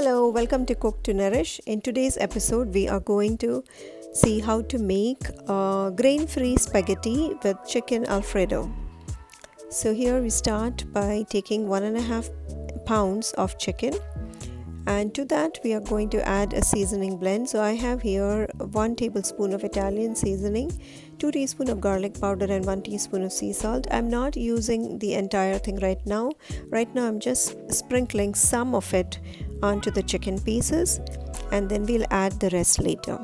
Hello, welcome to Cook to Nourish. In today's episode, we are going to see how to make grain-free spaghetti with chicken Alfredo. So here we start by taking 1.5 pounds of chicken, and to that we are going to add a seasoning blend. So I have here 1 tablespoon of Italian seasoning, 2 teaspoons of garlic powder and 1 teaspoon of sea salt. I'm not using the entire thing right now. Right now I'm just sprinkling some of it onto the chicken pieces, and then we'll add the rest later.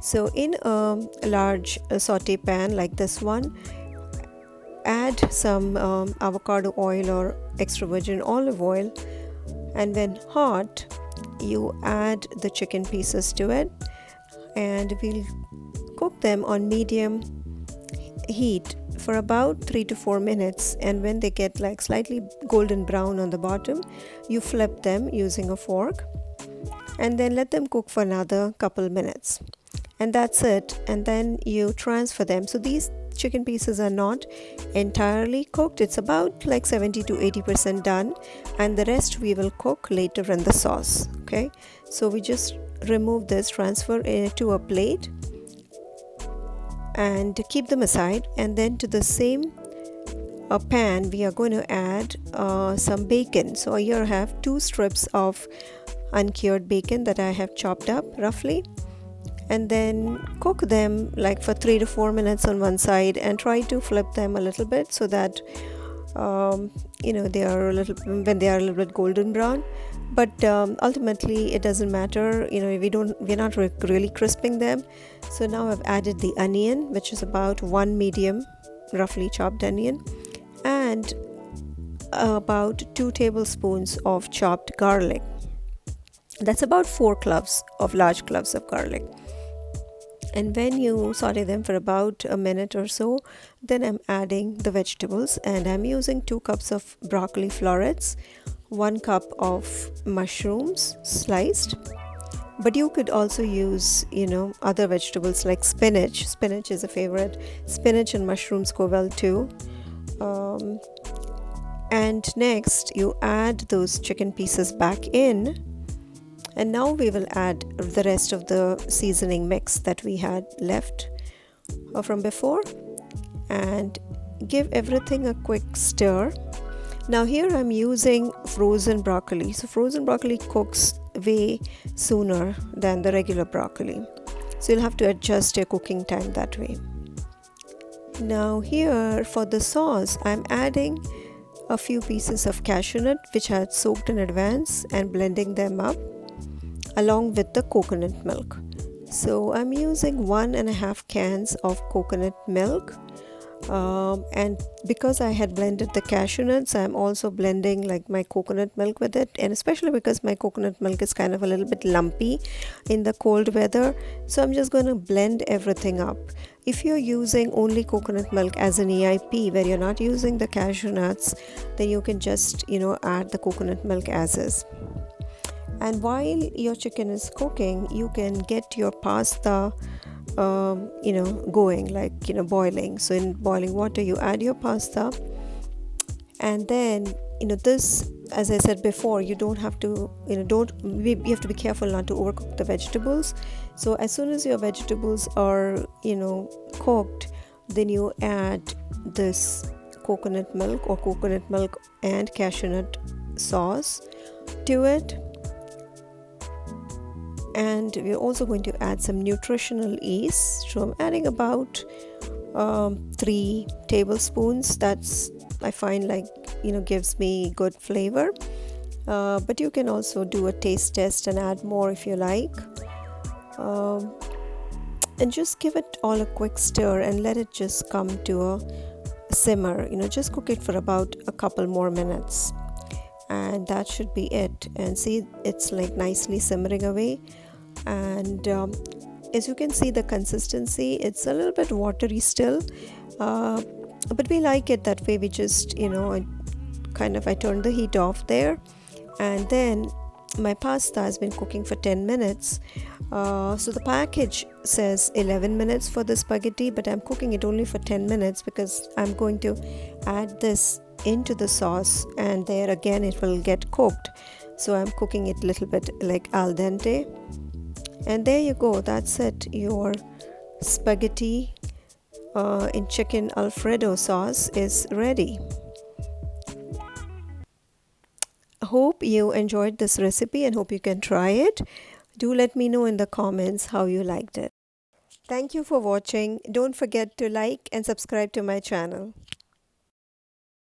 So in a large saute pan like this one, add some avocado oil or extra virgin olive oil, and when hot you add the chicken pieces to it, and we'll cook them on medium heat for about 3 to 4 minutes. And when they get like slightly golden brown on the bottom, you flip them using a fork and then let them cook for another couple minutes, and that's it. And then you transfer them. So these chicken pieces are not entirely cooked, it's about like 70 to 80% done, and the rest we will cook later in the sauce. Okay, so we just remove this, transfer it to a plate and keep them aside. And then to the same pan we are going to add some bacon. So here I have 2 strips of uncured bacon that I have chopped up roughly, and then cook them like for 3 to 4 minutes on one side, and try to flip them a little bit so that they are a little bit golden brown. But ultimately it doesn't matter, we're not really crisping them. So now I've added the onion, which is about 1 medium roughly chopped onion, and about 2 tablespoons of chopped garlic. That's about 4 large cloves of garlic. And when you saute them for about a minute or so, then I'm adding the vegetables, and I'm using 2 cups of broccoli florets, 1 cup of mushrooms sliced, but you could also use other vegetables like spinach. Spinach is a favorite. Spinach and mushrooms go well too. And next you add those chicken pieces back in, and now we will add the rest of the seasoning mix that we had left from before, and give everything a quick stir. Now here I'm using frozen broccoli. So frozen broccoli cooks way sooner than the regular broccoli, so you'll have to adjust your cooking time that way. Now here for the sauce, I'm adding a few pieces of cashew nut which I had soaked in advance, and blending them up along with the coconut milk. So I'm using 1.5 cans of coconut milk, and because I had blended the cashew nuts, I'm also blending like my coconut milk with it, and especially because my coconut milk is kind of a little bit lumpy in the cold weather, so I'm just going to blend everything up. If you're using only coconut milk as an AIP, where you're not using the cashew nuts, then you can just add the coconut milk as is. And while your chicken is cooking, you can get your pasta going, like boiling. So in boiling water you add your pasta, and then this, as I said before, you don't have to you have to be careful not to overcook the vegetables. So as soon as your vegetables are cooked, then you add this coconut milk and cashew nut sauce to it. And we're also going to add some nutritional yeast. So I'm adding about 3 tablespoons. That's, I find, like gives me good flavor, but you can also do a taste test and add more if you like, and just give it all a quick stir and let it just come to a simmer. Just cook it for about a couple more minutes, and that should be it. And see, it's like nicely simmering away, and as you can see, the consistency, it's a little bit watery still, but we like it that way. We just I turned the heat off there, and then my pasta has been cooking for 10 minutes. So the package says 11 minutes for the spaghetti, but I'm cooking it only for 10 minutes because I'm going to add this into the sauce, and there again it will get cooked. so I'm cooking it a little bit like al dente. And there you go, that's it. Your spaghetti in chicken Alfredo sauce is ready. Hope you enjoyed this recipe and hope you can try it. Do let me know in the comments how you liked it. Thank you for watching. Don't forget to like and subscribe to my channel.